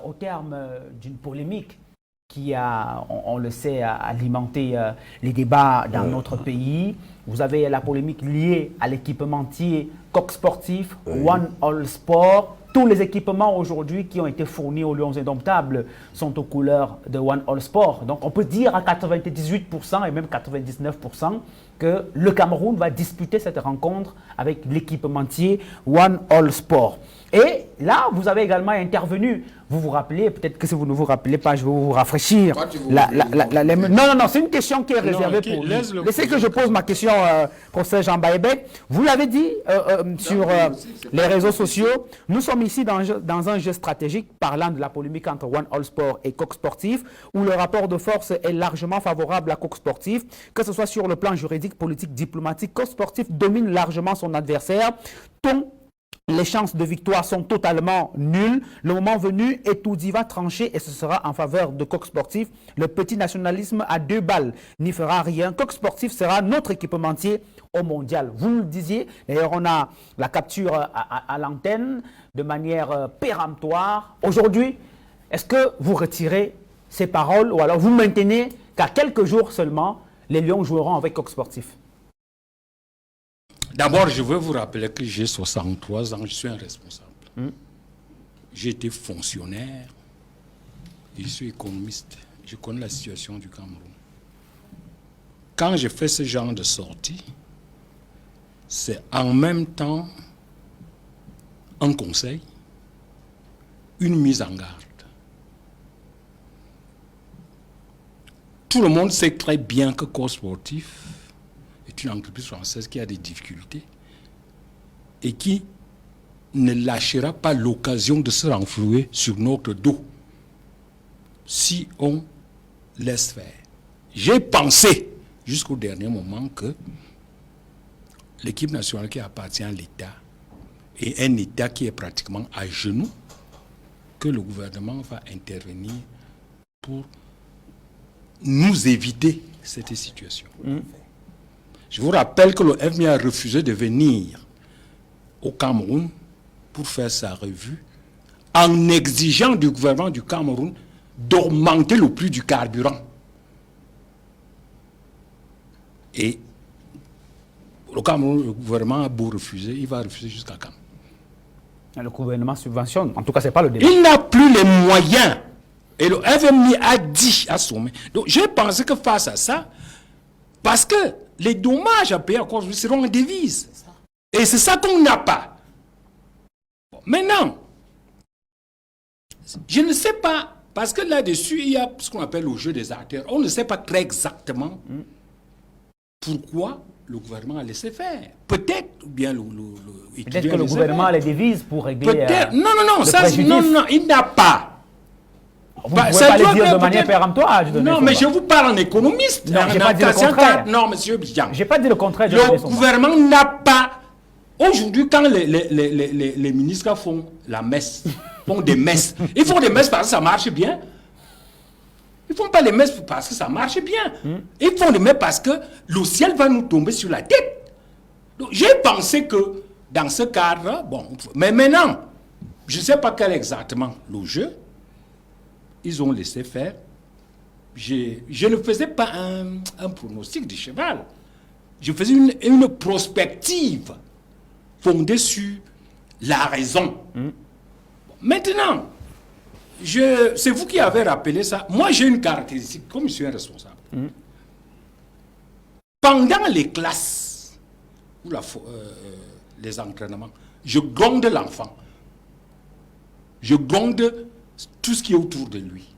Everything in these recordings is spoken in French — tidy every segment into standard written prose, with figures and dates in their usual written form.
au terme d'une polémique qui a, on le sait, a alimenté les débats dans notre pays. Vous avez la polémique liée à l'équipementier Coq Sportif, One All Sport. Tous les équipements aujourd'hui qui ont été fournis aux Lions Indomptables sont aux couleurs de One All Sport. Donc on peut dire à 98% et même 99% que le Cameroun va disputer cette rencontre avec l'équipementier One All Sport. Et là, vous avez également intervenu. Vous vous rappelez, peut-être que si vous ne vous rappelez pas, je vais vous rafraîchir. Non, c'est une question qui est réservée pour lui. Laissez que je pose ma question, professeur Jean Baébek. Vous l'avez dit sur les réseaux sociaux, nous sommes ici dans un jeu stratégique parlant de la polémique entre One All Sport et Coq Sportif, où le rapport de force est largement favorable à Coq Sportif, que ce soit sur le plan juridique, politique, diplomatique. Coq Sportif domine largement son adversaire. Les chances de victoire sont totalement nulles. Le moment venu, Etoudi va trancher et ce sera en faveur de Coq Sportif. Le petit nationalisme à 2 balles n'y fera rien. Coq Sportif sera notre équipementier au mondial. Vous le disiez, d'ailleurs on a la capture à l'antenne de manière péremptoire. Aujourd'hui, est-ce que vous retirez ces paroles ou alors vous maintenez qu'à quelques jours seulement, les Lions joueront avec Coq Sportif? D'abord, je veux vous rappeler que j'ai 63 ans, je suis un responsable. J'ai été fonctionnaire, je suis économiste, je connais la situation du Cameroun. Quand je fais ce genre de sortie, c'est en même temps un conseil, une mise en garde. Tout le monde sait très bien que Coq Sportif est une entreprise française qui a des difficultés et qui ne lâchera pas l'occasion de se renflouer sur notre dos si on laisse faire. J'ai pensé jusqu'au dernier moment que l'équipe nationale qui appartient à l'État est un État qui est pratiquement à genoux, que le gouvernement va intervenir pour nous éviter cette situation. Je vous rappelle que le FMI a refusé de venir au Cameroun pour faire sa revue en exigeant du gouvernement du Cameroun d'augmenter le prix du carburant. Et le Cameroun, le gouvernement a beau refuser, il va refuser jusqu'à quand? Le gouvernement subventionne. En tout cas, ce n'est pas le débat. Il n'a plus les moyens. Et le FMI a dit à sommet. Donc, j'ai pensé que face à ça, parce que les dommages à payer à cause seront en devise. Et c'est ça qu'on n'a pas. Bon, maintenant, je ne sais pas, parce que là-dessus, il y a ce qu'on appelle le jeu des acteurs. On ne sait pas très exactement pourquoi le gouvernement a laissé faire. Peut-être, ou bien peut-être que le gouvernement a les devises pour régler. Peut-être. Non, il n'a pas. Vous ne pouvez pas le dire de manière péremptoire. Non, mais je vous parle en économiste. Non, je n'ai pas dit le contraire. Non, monsieur Bijan. Je n'ai pas dit le contraire. Le gouvernement n'a pas... Aujourd'hui, quand les ministres font la messe, font des messes, ils font des messes parce que ça marche bien. Ils ne font pas les messes parce que ça marche bien. Ils font des messes parce que le ciel va nous tomber sur la tête. J'ai pensé que dans ce cadre, bon, mais maintenant, je ne sais pas quel est exactement le jeu. Ils ont laissé faire. Je ne faisais pas un pronostic de cheval. Je faisais une prospective fondée sur la raison. Maintenant, c'est vous qui avez rappelé ça. Moi, j'ai une caractéristique, comme je suis un responsable. Pendant les classes, ou les entraînements, je gronde l'enfant. Je gronde tout ce qui est autour de lui.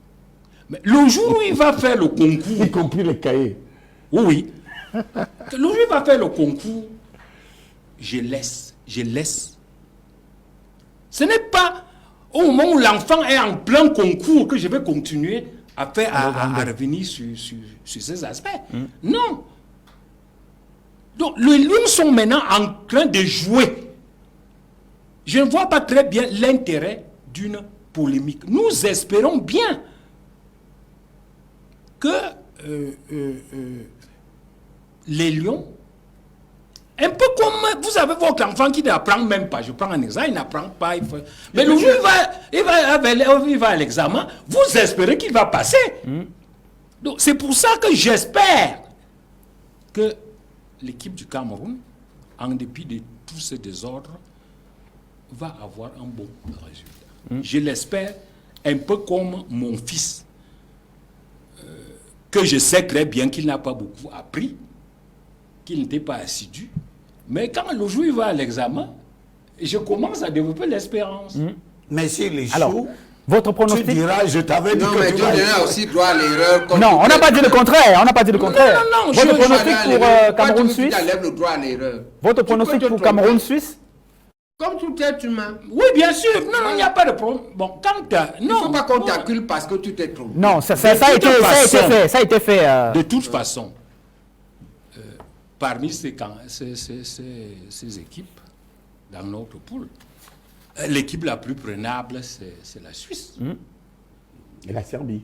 Mais le jour où il va faire le concours... Y compris les cahiers. Oui. Le jour où il va faire le concours, je laisse. Ce n'est pas au moment où l'enfant est en plein concours que je vais continuer à revenir sur ces aspects. Non. Donc, les Lions sont maintenant en train de jouer. Je ne vois pas très bien l'intérêt d'une polémique. Nous espérons bien que les Lions Un peu comme vous avez votre enfant qui n'apprend même pas. Je prends un exemple, il n'apprend pas. Mais le jour où il va à l'examen, vous espérez qu'il va passer. Donc c'est pour ça que j'espère que l'équipe du Cameroun, en dépit de tous ces désordres, va avoir un bon résultat. Je l'espère, un peu comme mon fils, que je sais très bien qu'il n'a pas beaucoup appris, qu'il n'était pas assidu. Mais quand le jour il va à l'examen, je commence à développer l'espérance. Mais s'il échoue, Alors, votre tu pronostic? diras, je t'avais dit Non, que mais tu Dieu vas donné échouer. aussi droit à l'erreur. Non, on n'a pas dit le contraire. On n'a pas dit le contraire. non, Votre pronostic pour Cameroun-Suisse? Tu enlèves le droit à l'erreur. Votre Tu pronostic peux te pour tromper. Cameroun-Suisse? Comme tout être humain. Oui, bien sûr. Non, il n'y a pas de problème. Bon, quand Il ne faut pas qu'on bon, t'accule parce que tu t'es trompé. Non, ça a De toute été façon. fait. Ça a été fait. de toute façon, parmi ces équipes, dans notre poule, l'équipe la plus prenable, c'est la Suisse. Et la Serbie.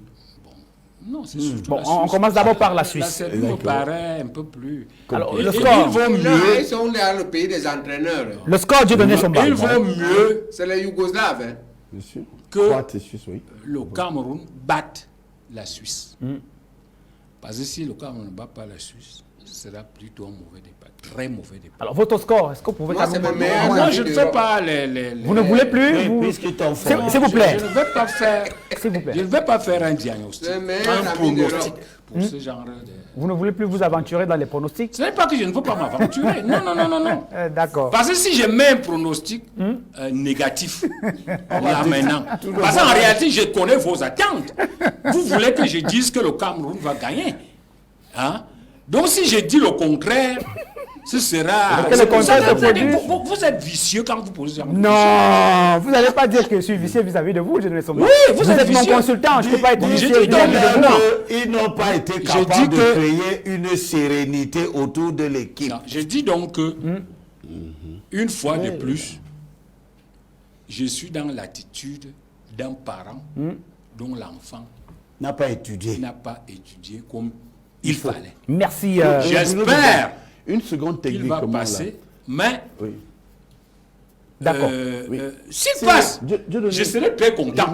Non, c'est surtout Bon, la on Suisse. commence d'abord par la La Suisse. Serbie me paraît un peu plus... Alors, Ils le score. vont Non, mieux. ils sont dans le pays des entraîneurs. Le score, Dieu donné son Ils bail. vont mieux C'est les Yougoslaves. Hein. Bien sûr. Que- Croate et Suisse, oui. le Cameroun batte la Suisse. Parce que si le Cameroun ne bat pas la Suisse, ce sera plutôt un mauvais départ, très mauvais départ. Alors, votre score, est-ce que vous pouvez Moi, quand c'est même- mon meilleur. Moi, je ne fais pas les... Vous ne voulez plus Oui, vous- puisqu'ils t'ont S'il formé. s'il vous plaît. Je ne vais pas faire... S'il vous plaît. Je ne vais pas faire un diagnostic, C'est le meilleur un ami pronostic d'Europe. pour ce genre de... Vous ne voulez plus vous aventurer dans les pronostics? Ce n'est pas que je ne veux pas m'aventurer. Non. D'accord. Parce que si je mets un pronostic négatif, là maintenant, parce qu'en réalité, je connais vos attentes. Vous voulez que je dise que le Cameroun va gagner. Hein? Donc si je dis le contraire, ce sera... Que le contraire se produise. Vous êtes vicieux quand vous posez... Non, vous n'allez pas dire que je suis vicieux vis-à-vis de vous, je ne sais pas. Oui, vous êtes êtes mon vicieux. consultant, je ne peux pas être J'ai vicieux dit vis-à-vis donc, de vous. Ils n'ont pas été Je capables dis de que- créer une sérénité autour de l'équipe. Non, je dis donc que, une fois de plus, je suis dans l'attitude d'un parent dont l'enfant N'a pas étudié. n'a pas étudié comme il fallait. Merci. J'espère Une seconde qu'il technique, va comment là? passer, mais Oui. D'accord. s'il passe, Dieu donné- je serai très content.